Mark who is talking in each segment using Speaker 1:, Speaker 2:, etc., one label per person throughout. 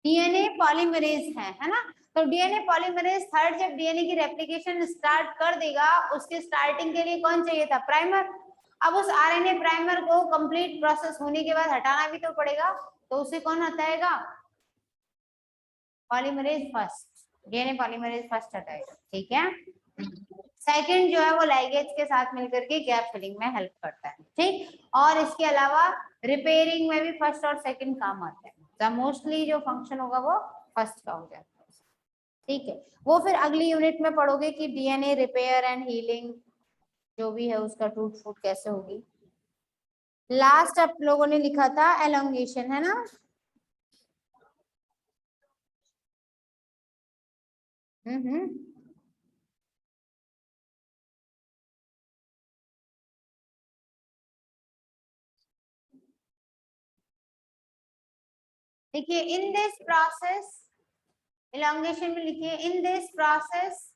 Speaker 1: DNA polymerase है ना। तो डीएनए पॉलीमरेज थर्ड जब डीएनए की रेप्लिकेशन स्टार्ट कर देगा, उसके स्टार्टिंग के लिए कौन चाहिए था? प्राइमर। अब उस आरएनए प्राइमर को कंप्लीट प्रोसेस होने के बाद हटाना भी तो पड़ेगा, तो उसे कौन हटाएगा? Polymerase first, DNA polymerase first हटाएगा, ठीक है। सेकंड जो है वो लाइगेज के साथ मिलकर के गैप फिलिंग में हेल्प करता है, ठीक। और इसके अलावा रिपेयरिंग में भी फर्स्ट और सेकंड काम आता है। द मोस्टली जो फंक्शन होगा वो फर्स्ट का हो जाता है, ठीक है। वो फिर अगली यूनिट में पढ़ोगे कि डीएनए रिपेयर एंड हीलिंग जो भी है उसका टूट फूट कैसे होगी। लास्ट आप लोगों ने लिखा था एलोंगेशन, है ना। हम्म। देखिए इन दिस प्रोसेस, elongation में लिखिए in this process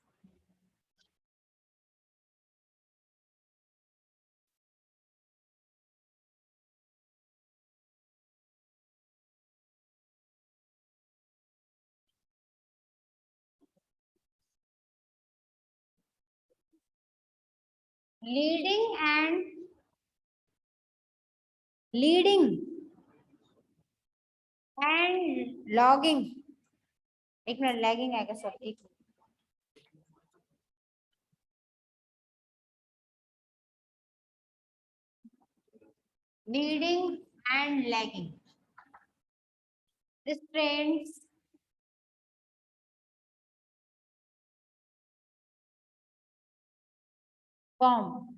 Speaker 1: leading and logging, एक मिनट लैगिंग आएगा सर, एक leading and lagging strands form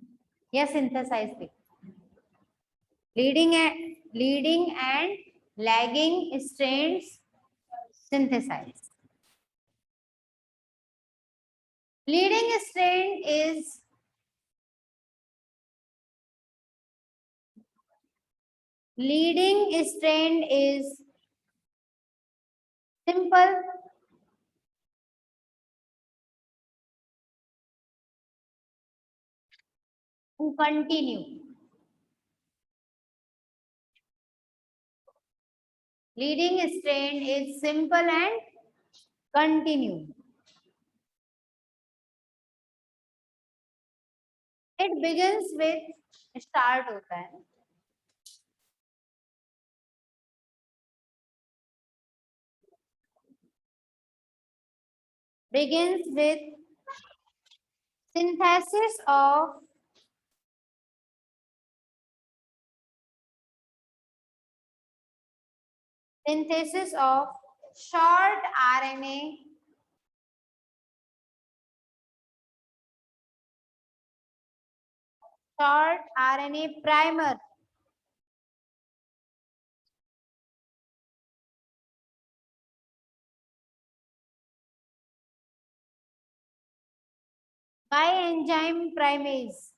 Speaker 1: या सिंथेसाइज भी। Leading and lagging strands synthesise. Leading strand is simple to continue. Leading strand is simple and continue. It begins with start होता है, begins with synthesis of short RNA primer by enzyme primase.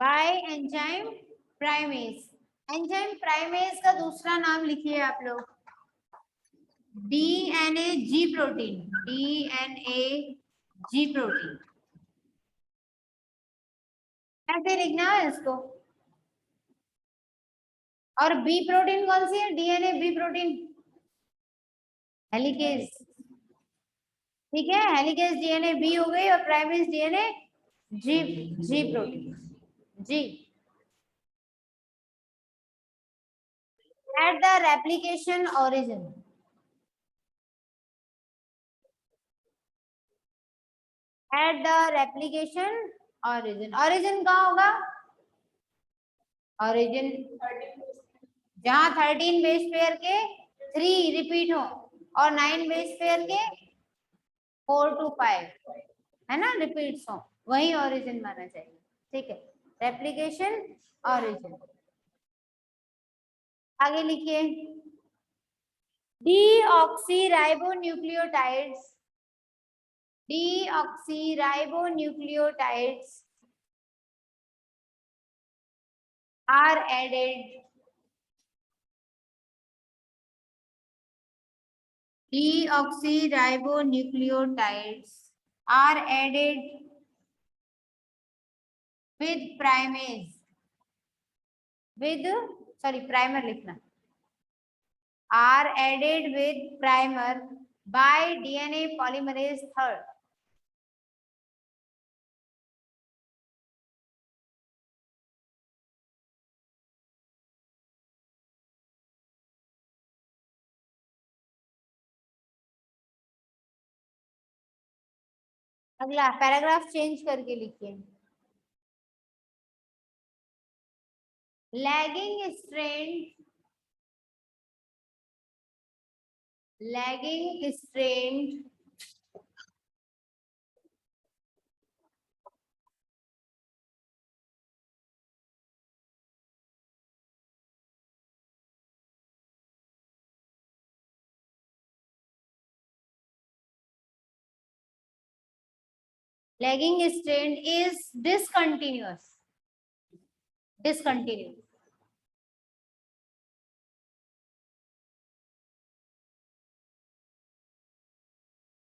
Speaker 1: By enzyme primase. Enzyme primase का दूसरा नाम लिखिए आप लोग, DNA जी protein, DNA जी protein, ऐसे लिखना है इसको। और बी प्रोटीन कौन सी है? डीएनए बी प्रोटीन हेलिकेज, ठीक है। हेलिकेज डीएनए बी हो गई और primase DNA G, G protein G. At the replication origin, at the replication origin, origin कहाँ होगा? ओरिजिन जहां 13 बेस पेयर के 3 रिपीट हो और 9 बेस पेयर के 4 to 5 है ना रिपीट्स हो, वही ओरिजिन माना चाहिए, ठीक है। Replication origin. आगे लिखिए deoxyribonucleotides, deoxyribonucleotides are added, deoxyribonucleotides are added with primase, with, sorry, primer लिखना, are added with primer by DNA polymerase third. अगला पैराग्राफ चेंज करके लिखिए, lagging strand is discontinuous.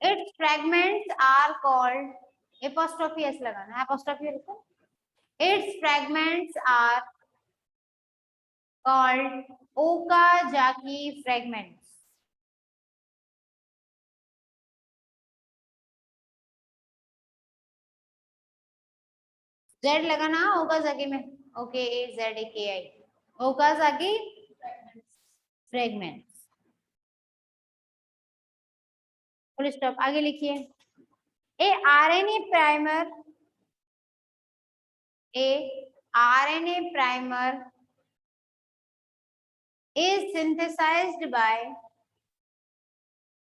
Speaker 1: Its fragments are called, apostrophe s लगाना, apostrophe लिखो, its fragments are called Okazaki fragments. Z लगाना Okazaki में, OKAZAKI, Okazaki fragments, full stop. आगे लिखिए, a RNA primer is synthesized by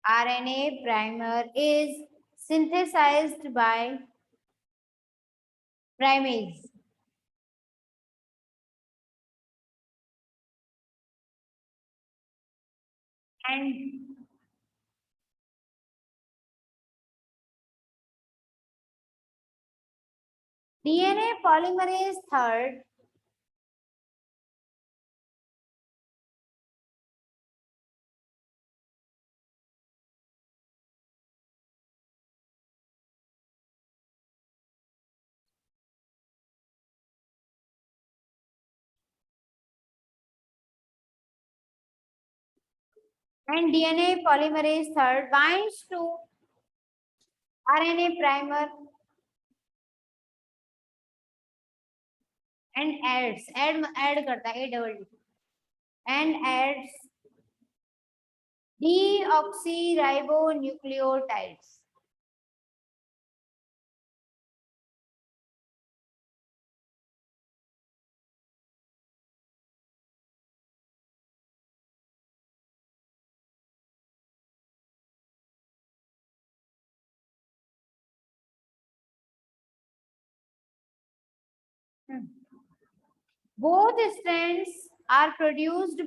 Speaker 1: RNA primer is synthesized by primase. And DNA polymerase third binds to RNA primer and add करता है and adds deoxyribonucleotides. Both strands are produced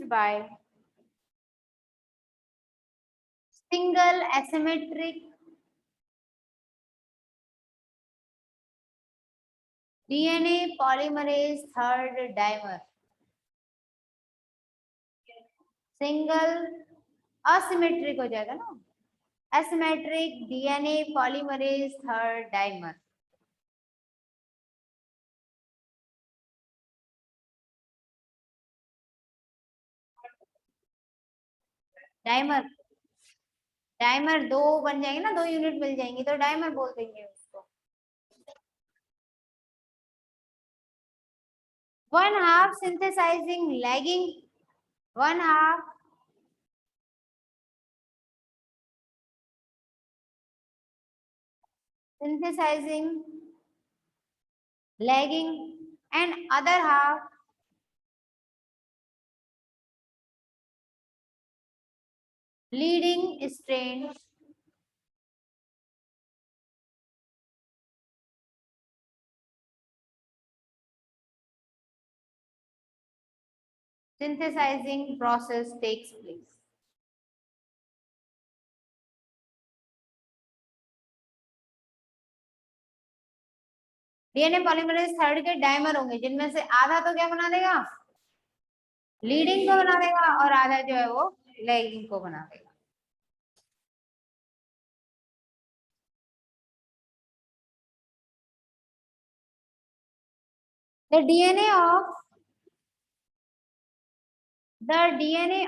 Speaker 1: by single asymmetric DNA polymerase third dimer. Single asymmetric हो जाएगा ना, asymmetric DNA polymerase third dimer. Dimer दो बन जाएंगे ना, 2 unit मिल जाएंगी तो डाइमर बोल देंगे उसको। 1/2 synthesizing lagging, 1/2 synthesizing lagging and other half leading strands synthesizing process takes place. DNA polymerase third के डाइमर होंगे जिनमें से आधा तो क्या बना देगा, लीडिंग को बना देगा, और आधा जो है वो लैगिंग को बना देगा। The DNA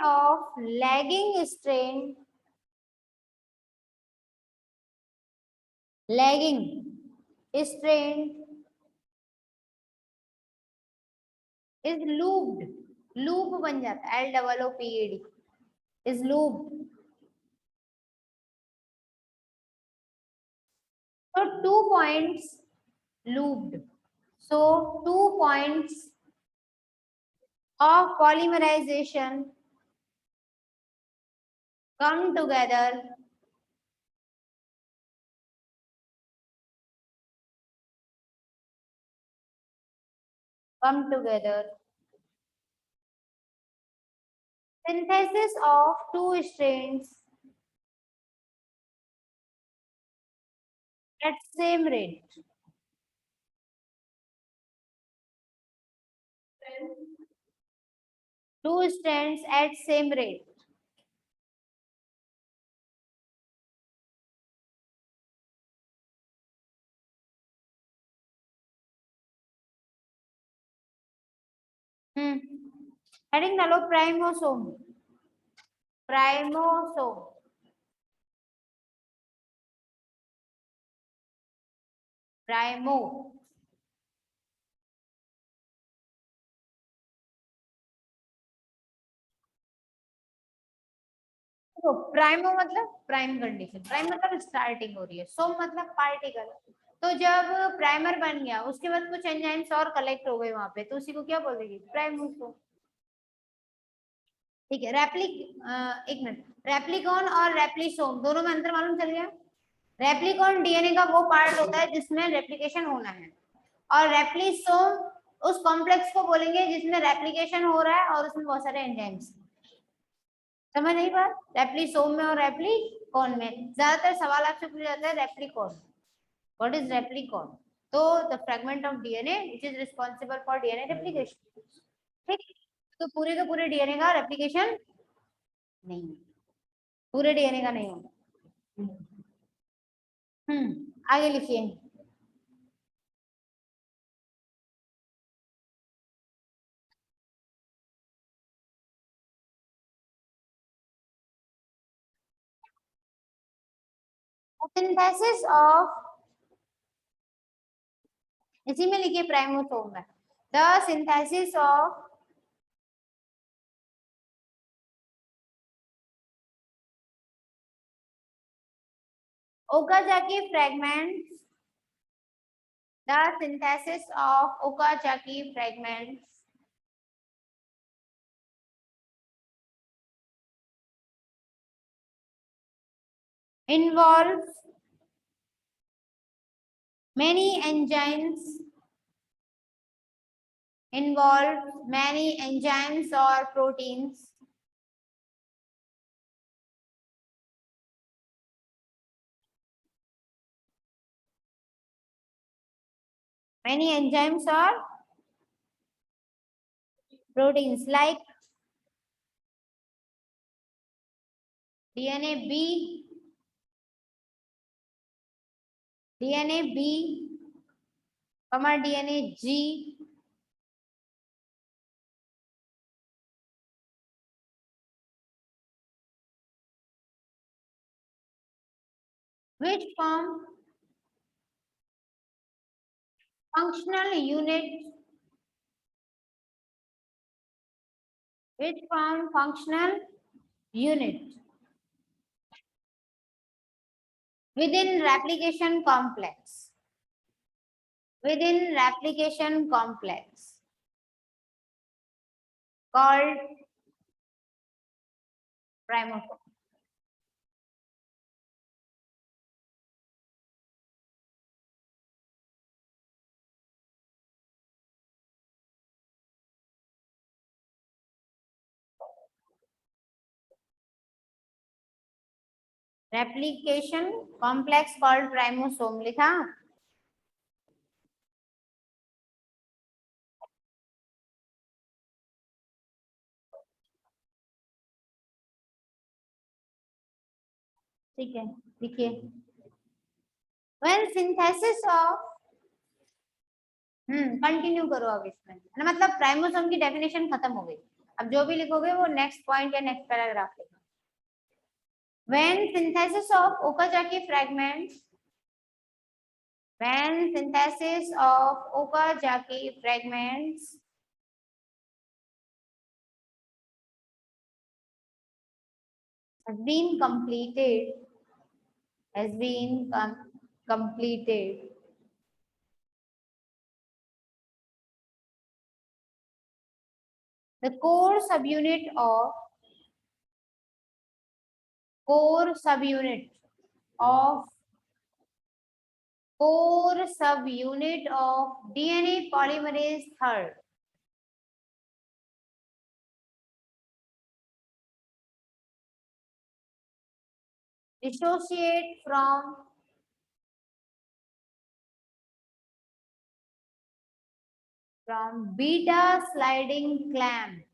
Speaker 1: of lagging strain is looped. Loop बन जाता है LOOPED is looped. So 2 points looped. So 2 points of polymerization come together synthesis of two strains at same rate. Two strands at same rate. Heading डालो primosome. Primo. तो प्राइमो मतलब prime condition, prime मतलब starting हो रही है, सोम मतलब particle. तो जब प्राइमर बन गया उसके बाद कुछ एंजाइम्स और कलेक्ट हो गए वहां पे, तो उसी को क्या बोलेगी? प्राइमोसोम। ठीक है। एक मिनट, रेप्लिकॉन और रेप्लिसोम दोनों में अंतर मालूम चल गया? रेप्लिकॉन डीएनए का वो पार्ट होता है जिसमें रेप्लिकेशन होना है, और रेप्लिसोम उस कॉम्प्लेक्स को बोलेंगे जिसमें रेप्लिकेशन हो रहा है और उसमें बहुत सारे एंजाइम्स। समझ नहीं बात? रेप्लिसोम में और रेप्लिकॉन में ज्यादातर सवाल आपसे पूछा जाता है रेप्लिकॉन, व्हाट इज रेप्लिकॉन? तो the fragment of DNA which is responsible for DNA replication. ठीक। तो पूरे के पूरे डीएनए का रेप्लिकेशन नहीं, पूरे डीएनए का नहीं होगा। आगे लिखिए। सिंथेसिस ऑफ, इसी में लिखिए प्राइमोसोम में, the synthesis of Okazaki fragments, the synthesis of Okazaki fragments involves many enzymes or proteins like DNA B, DNA G, which form functional units within replication complex called primosome. Replication complex called primosome लिखा? ठीक है, देखिए, when synthesis of continue करो अब इसमें, मतलब प्राइमोसोम की definition खत्म हो गई। अब जो भी लिखोगे वो नेक्स्ट पॉइंट या नेक्स्ट पैराग्राफ लिखो। When synthesis of Okazaki fragments, when synthesis of Okazaki fragments has been completed, completed, the core subunit of core subunit of DNA polymerase third dissociate from beta sliding clamp.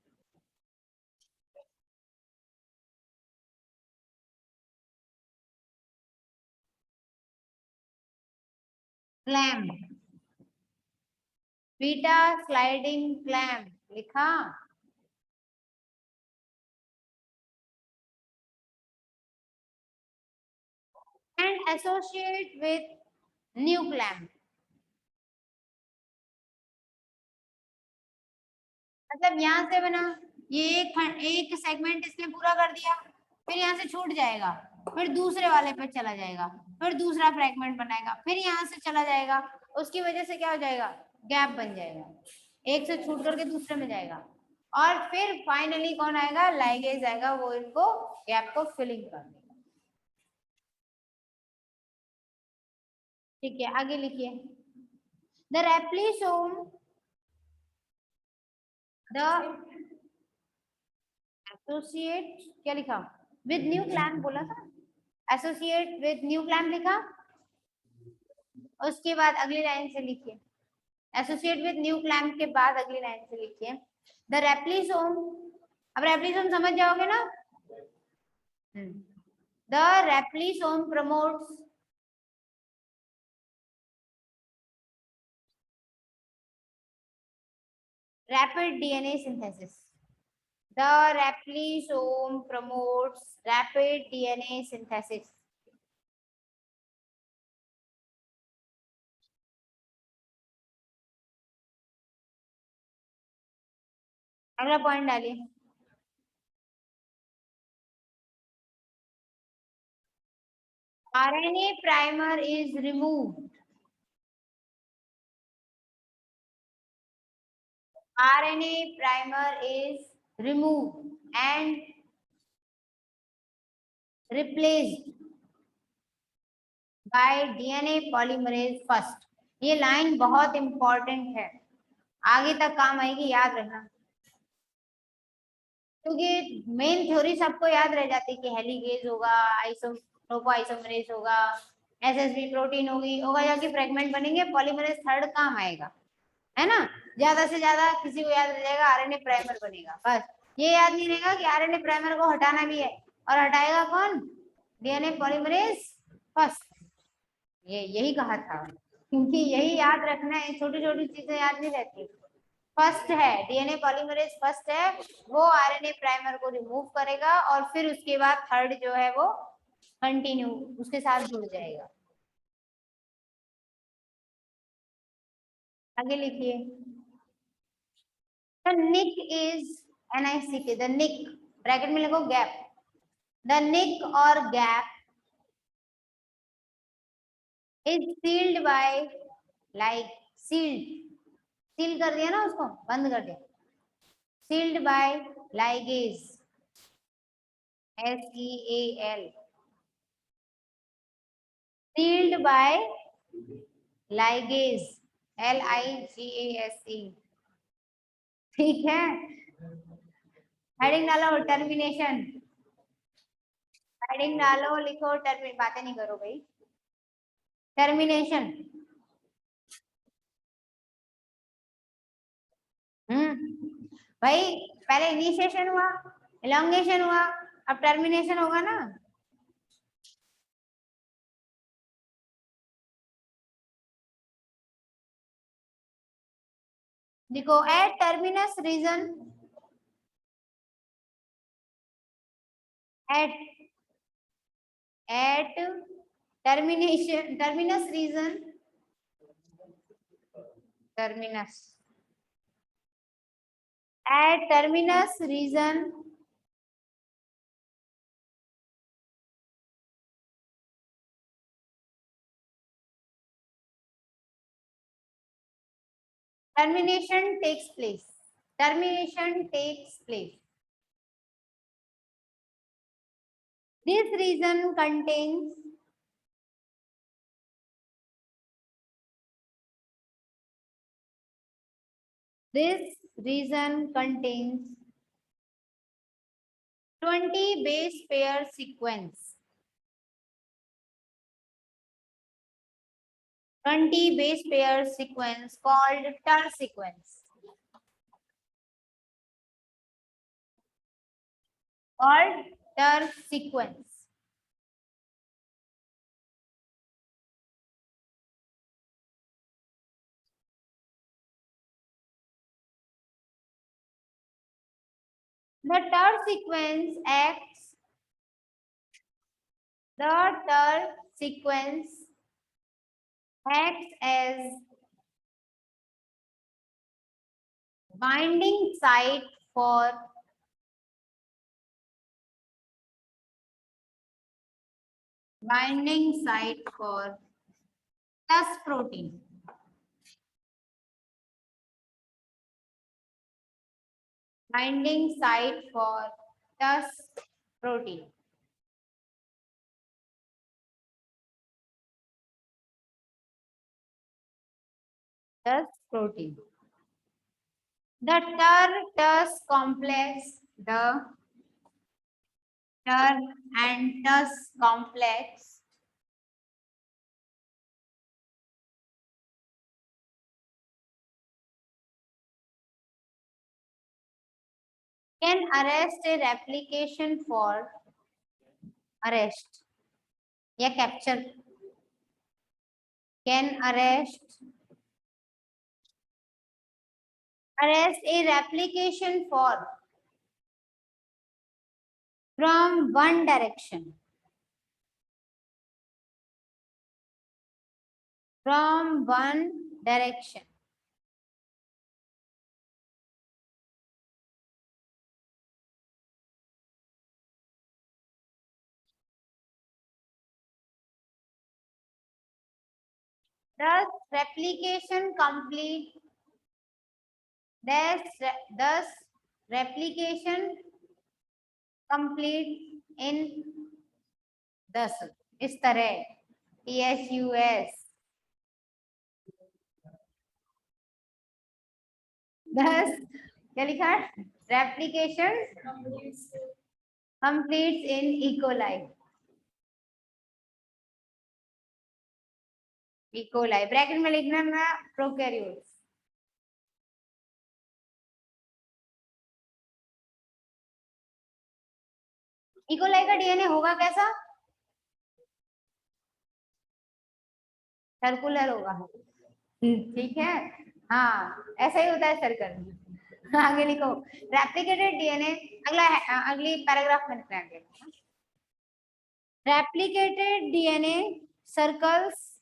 Speaker 1: Clamp, beta sliding clamp लिखा। And associate with new clamp, मतलब यहाँ से बना, ये एक segment इसने पूरा कर दिया, फिर यहाँ से छूट जाएगा, फिर दूसरे वाले पे चला जाएगा, फिर दूसरा फ्रेगमेंट बनाएगा, फिर यहाँ से चला जाएगा, उसकी वजह से क्या हो जाएगा, गैप बन जाएगा, एक से छूट करके दूसरे में जाएगा, और फिर फाइनली कौन आएगा, लाइगेज आएगा, वो इनको गैप को फिलिंग कर देगा। ठीक है, आगे लिखिए। द रेप्लिसोम, द एसोसिएट, क्या लिखा, विद न्यू क्लैम्प बोला था, एसोसिएट विद न्यू क्लैम्प लिखा। उसके बाद अगली लाइन से लिखिए, एसोसिएट विद न्यू क्लैम्प के बाद अगली लाइन से लिखिए, द रेप्लिसोम। अब रेप्लिसोम समझ जाओगे ना। The replisome promotes rapid DNA synthesis. The repliosome promotes rapid DNA synthesis. अगला पॉइंट डालिए। RNA primer is removed. RNA primer is removed and replaced by DNA polymerase first. ये लाइन बहुत इंपॉर्टेंट है, आगे तक काम आएगी, याद रखना, क्योंकि मेन थ्योरी सबको याद रह जाती है कि हेलिकेज होगा, टोपोआइसोमरेज होगा, एसएसबी प्रोटीन होगा जाके फ्रेगमेंट बनेंगे, पॉलीमरेज थर्ड काम आएगा, है ना। ज्यादा से ज्यादा किसी को याद रह जाएगा आरएनए प्राइमर बनेगा, बस ये याद नहीं रहेगा कि आरएनए प्राइमर को हटाना भी है, और हटाएगा कौन, डीएनए पॉलीमरेज फर्स्ट। ये यही कहा था, क्योंकि यही याद रखना है, छोटी छोटी चीजें याद नहीं रहती। फर्स्ट है डीएनए पॉलीमरेज, फर्स्ट है, वो आरएनए प्राइमर को रिमूव करेगा, और फिर उसके बाद थर्ड जो है वो कंटिन्यू उसके साथ जुड़ जाएगा। आगे लिखिए। The nick is NICK, the nick, bracket में लिखो गैप, द निक और gap is sealed by, like sealed, seal कर दिया ना, उसको बंद कर दिया, sealed by ligase, SEAL, sealed by ligase, LIGASE। ठीक है, हेडिंग डालो टर्मिनेशन, हेडिंग डालो, लिखो बातें नहीं करो भाई, टर्मिनेशन। भाई पहले इनिशिएशन हुआ, एलोंगेशन हुआ, अब टर्मिनेशन होगा ना। देखो at terminus region, at at termination terminus region, terminus at terminus region termination takes place. Termination takes place. This region contains this region contains 20 base pair sequence. 20 base pair sequence called TER sequence. Called TER sequence. The TER sequence acts. The TER sequence acts as binding site for TUS protein. Binding site for TUS protein. TUS protein. The TER-TUS complex, the TER and TUS complex can arrest a replication for arrest या capture, can arrest a replication for from one direction, from one direction. Thus replication complete. Thus replication complete in thus इस तरह TSUS. Thus क्या लिखा है? Replication completes in E. coli. E. coli bracket में लिखना ना prokaryotes. E. coli का DNA होगा कैसा? सर्कुलर होगा. ठीक है. हाँ ऐसा ही होता है सर्कल. आगे लिखो रेप्लिकेटेड डीएनए. अगली पैराग्राफ में लिखना है. Replicated DNA circles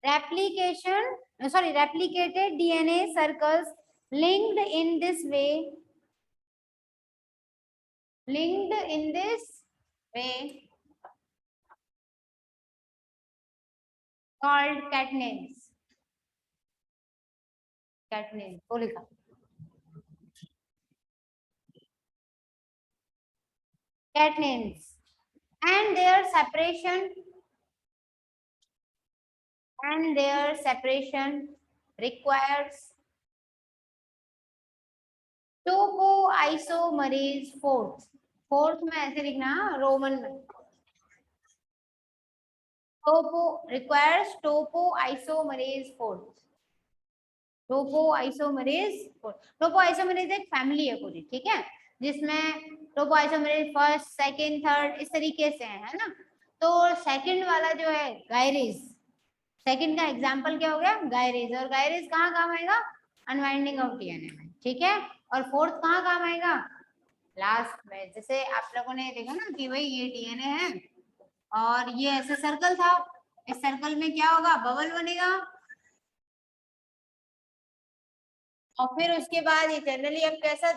Speaker 1: replicated DNA circles linked in this way called catenanes. Catenanes and their separation requires topoisomerase fourth में ऐसे लिखना रोमन में. requires topoisomerase fourth. टोपोआइसोमरेज एक फैमिली है पूरी. ठीक है. जिसमें टोपोआइसोमरेज फर्स्ट, सेकंड, थर्ड इस तरीके से है ना। तो सेकंड वाला जो है गायरेज, सेकंड का एग्जांपल क्या हो गया गायरेज, और गायरेज कहाँ काम आएगा अनवाइंडिंग ऑफ डीएनए में, ठीक है। और फोर्थ कहाँ काम आएगा लास्ट में। जैसे आप लोगों ने देखा ना कि भाई ये डीएनए है और ये ऐसे सर्कल था, इस सर्कल में क्या होगा बबल बनेगा, और फिर उसके बाद ये जनरली अब कैसा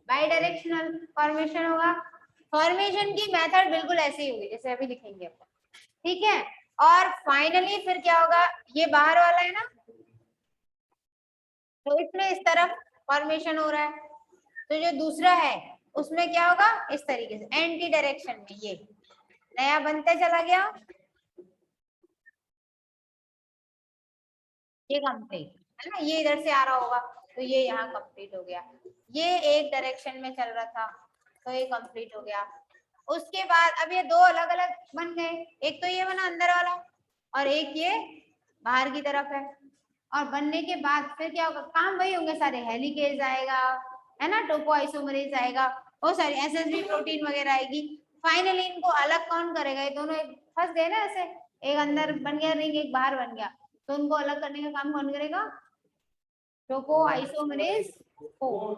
Speaker 1: बाई डायरेक्शनल फॉर्मेशन होगा। फॉर्मेशन की मेथड बिल्कुल ऐसे ही होगी जैसे अभी लिखेंगे अपन, ठीक है। और फाइनली फिर क्या होगा, ये बाहर वाला है ना, तो इसमें इस तरफ फॉर्मेशन हो रहा है, तो जो दूसरा है उसमें क्या होगा इस तरीके से एंटी डायरेक्शन में, ये नया बनते चला गया, ये कंप्लीट है ना, ये इधर से आ रहा होगा तो ये यहाँ कंप्लीट हो गया, ये एक डायरेक्शन में चल रहा था तो ये कंप्लीट हो गया। उसके बाद अब ये दो अलग अलग बन गए, एक तो ये बना अंदर वाला और एक ये बाहर की तरफ है बनने के बाद फिर क्या होगा, काम वही होंगे सारे, हेलिकेज आएगा है ना, टोपोआइसोमरेज आएगा, बहुत सारी एसएसबी प्रोटीन वगैरह आएगी। फाइनली इनको अलग कौन करेगा, ये दोनों फंस गए ना ऐसे, एक अंदर बन गया रिंग एक बाहर बन गया, तो उनको अलग करने का काम कौन करेगा टोपोआइसोमरेज 4,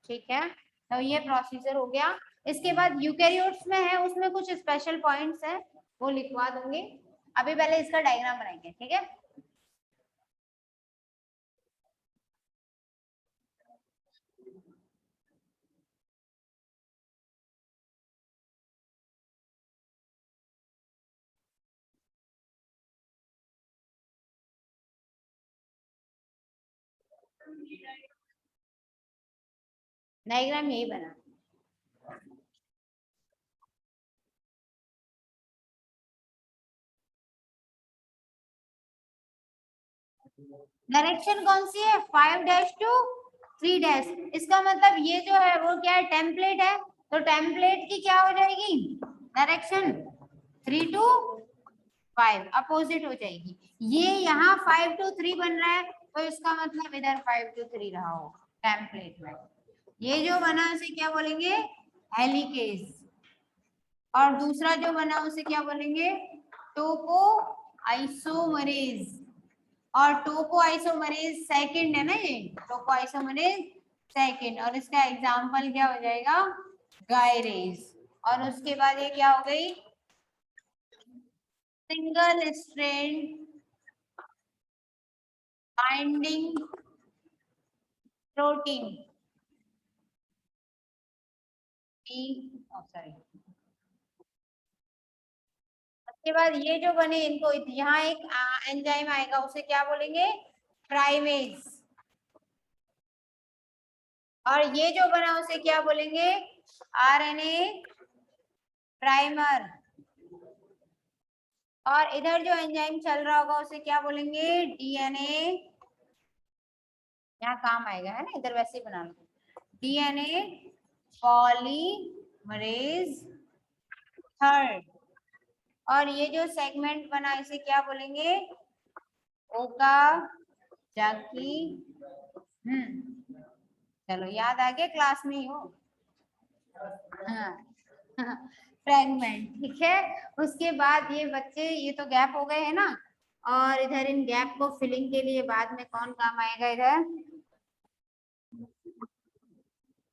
Speaker 1: ठीक है। तो ये प्रोसीजर हो गया। इसके बाद यूकैरियोट्स में है, उसमें कुछ स्पेशल पॉइंट्स हैं वो लिखवा दूंगी, अभी पहले इसका डायग्राम बनाएंगे, ठीक है। डायग्राम यही बना, डायरेक्शन कौन सी है 5 टू 3 इसका मतलब ये जो है वो क्या है टेम्पलेट है, तो टेम्पलेट की क्या हो जाएगी डायरेक्शन 3 to 5 अपोजिट हो जाएगी। ये यहाँ 5 to 3 बन रहा है तो इसका मतलब इधर 5 to 3 रहा हो टेम्पलेट में। ये जो बना उसे क्या बोलेंगे हेलिकेज, और दूसरा जो बना उसे क्या बोलेंगे टोपो आइसोमरेज, और टोपो आइसोमरेज सेकंड है ना, ये टोपो आइसोमरेज सेकंड, और इसका एग्जांपल क्या हो जाएगा गायरेज। और उसके बाद ये क्या हो गई single strand binding protein sorry. उसके बाद ये जो बने इनको यहाँ एक एंजाइम आएगा उसे क्या बोलेंगे प्राइमेज, और ये जो बना उसे क्या बोलेंगे आरएनए प्राइमर, और इधर जो एंजाइम चल रहा होगा उसे क्या बोलेंगे डीएनए, यहाँ काम आएगा है ना, इधर वैसे ही बना लो डीएनए पॉलीमरेज थर्ड, और ये जो सेगमेंट बना इसे क्या बोलेंगे ओका जाकी, चलो याद आ गया क्लास में ही हो, हाँ फ्रैगमेंट, ठीक है। उसके बाद ये बच्चे ये तो गैप हो गए है ना, और इधर इन गैप को फिलिंग के लिए बाद में कौन काम आएगा इधर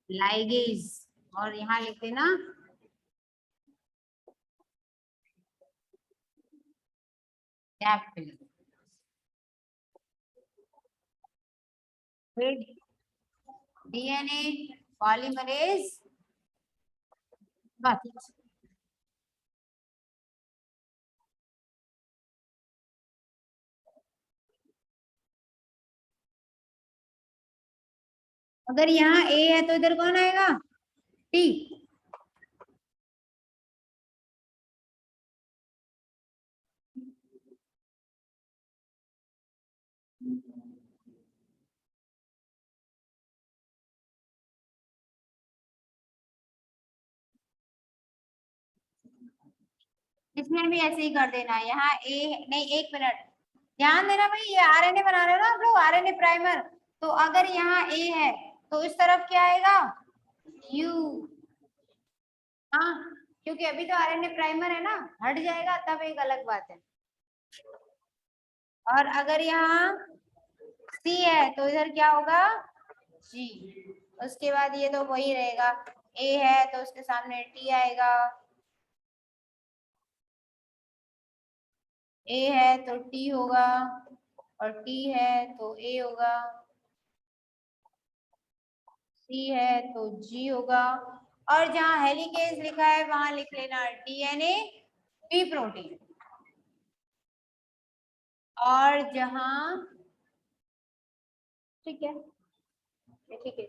Speaker 1: लाइगेज, और यहाँ लिख देना गैप फिलिंग, फिर डीएनए पॉलीमरेज बस। अगर यहाँ ए है तो इधर कौन आएगा टी, इसमें भी ऐसे ही कर देना, यहाँ ए नहीं एक मिनट ध्यान देना भाई, ये आरएनए बना रहे हो ना आप लोग आरएनए प्राइमर, तो अगर यहाँ ए है तो इस तरफ क्या आएगा यू। हाँ, क्योंकि अभी तो आरएनए प्राइमर है ना, हट जाएगा तब एक अलग बात है। और अगर यहाँ सी है तो इधर क्या होगा, जी। उसके बाद ये तो वही रहेगा, ए है तो उसके सामने टी आएगा, ए है तो टी होगा, और टी है तो ए होगा, सी है तो जी होगा। और जहाँ हेलिकेज लिखा है वहां लिख लेना डीएनए बी प्रोटीन। और जहाँ, ठीक है, ठीक है।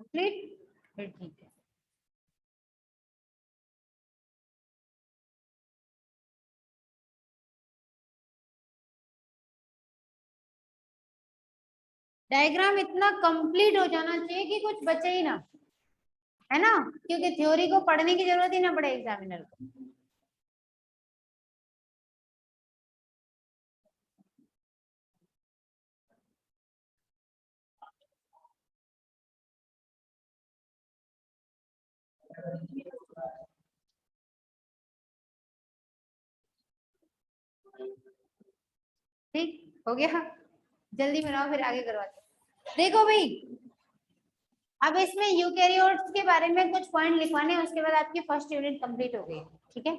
Speaker 1: कंप्लीट, फिर ठीक है। डायग्राम इतना कंप्लीट हो जाना चाहिए कि कुछ बचे ही ना, है ना, क्योंकि थ्योरी को पढ़ने की जरूरत ही ना पड़े एग्जामिनर को। ठीक हो गया, जल्दी बनाओ फिर आगे करवाते। देखो भाई, अब इसमें यूकैरियोट्स के बारे में कुछ पॉइंट लिखवाने हैं, उसके बाद आपकी फर्स्ट यूनिट कंप्लीट हो गई, ठीक है।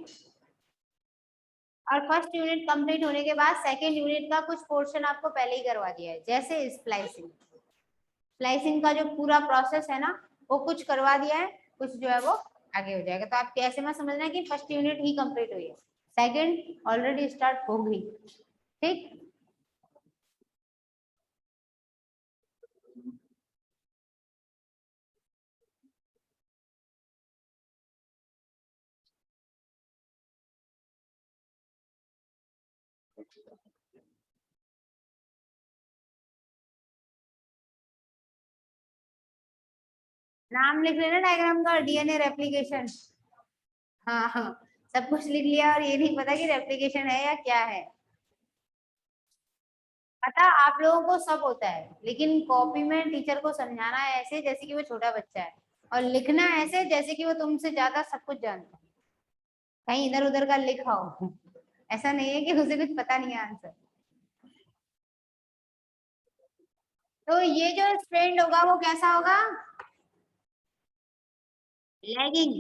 Speaker 1: और फर्स्ट यूनिट कंप्लीट होने के बाद सेकंड यूनिट का कुछ पोर्शन आपको पहले ही करवा दिया है, जैसे स्प्लाइसिंग। स्प्लाइसिंग का जो पूरा प्रोसेस है ना, वो कुछ करवा दिया है, कुछ जो है वो आगे हो जाएगा। तो आप कैसे मत समझना कि फर्स्ट यूनिट ही कंप्लीट हुई है, सेकंड ऑलरेडी स्टार्ट हो गई, ठीक। नाम लिख लेना डायग्राम का, डीएनए रेप्लिकेशन। हाँ हाँ, सब कुछ लिख लिया और ये नहीं पता कि रेप्लिकेशन है या क्या है। पता आप लोगों को सब होता है, लेकिन कॉपी में टीचर को समझाना है ऐसे जैसे कि वो छोटा बच्चा है, और लिखना ऐसे जैसे कि वो तुमसे ज्यादा सब कुछ जानता है, कहीं इधर उधर का लिखा हो। ऐसा नहीं है कि उसे कुछ पता नहीं है आंसर। तो ये जो स्ट्रेंड होगा वो कैसा होगा, लैगिंग।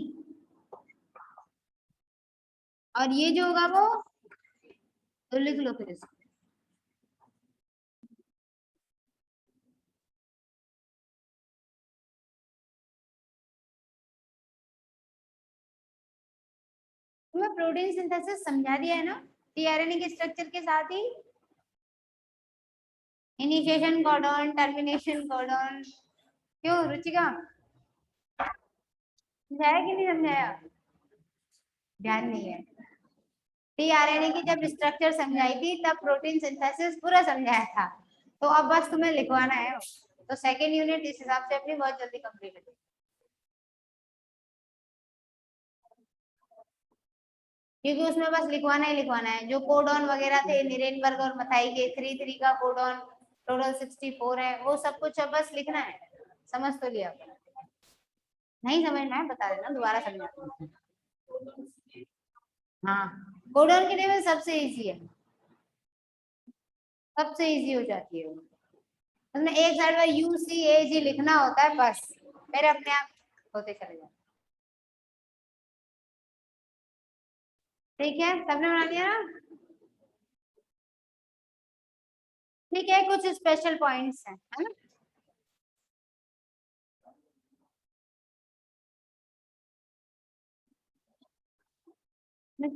Speaker 1: और ये जो होगा वो, तो लिख लो फिर इसको। तुम्हें प्रोटीन सिंथेसिस समझा दिया है ना, टीआरएनए के स्ट्रक्चर के साथ ही इनिशिएशन कोडॉन, टर्मिनेशन कोडॉन। क्यों रुचिका, समझाया कि नहीं समझाया, ध्यान नहीं है। टीआरएनए की जब स्ट्रक्चर समझाई थी तब प्रोटीन सिंथेसिस पूरा समझाया था, तो अब बस तुम्हें लिखवाना है। तो सेकेंड यूनिट इस हिसाब से अपनी बहुत जल्दी कंप्लीट हो, क्योंकि उसमें बस लिखवाना ही लिखवाना है। जो कोडॉन वगैरह थे निरेनबर्ग और मथाई के 3 का कोडॉन टोटल 64 है, वो सब कुछ अब बस लिखना है। समझ तो लिया? नहीं समझ में बता देना, दोबारा समझा। हाँ, कोडॉन की टेबल सबसे इजी है, सबसे इजी हो जाती है। उसमें एक साइड में UCAG लिखना होता है बस, मेरे अपने आप होते चले जाते। ठीक है, सबने बना लिया ना? ठीक है, कुछ स्पेशल पॉइंट्स हैं, है ना?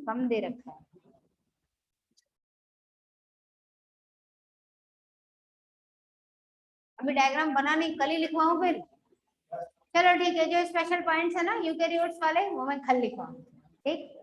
Speaker 1: कम दे रखा है। अभी डायग्राम बना नहीं, कल ही लिखवाऊं फिर? चलो ठीक है, जो स्पेशल पॉइंट्स है ना यूकेरियोट्स वाले, वो मैं कल लिखवाऊंगी। ठीक।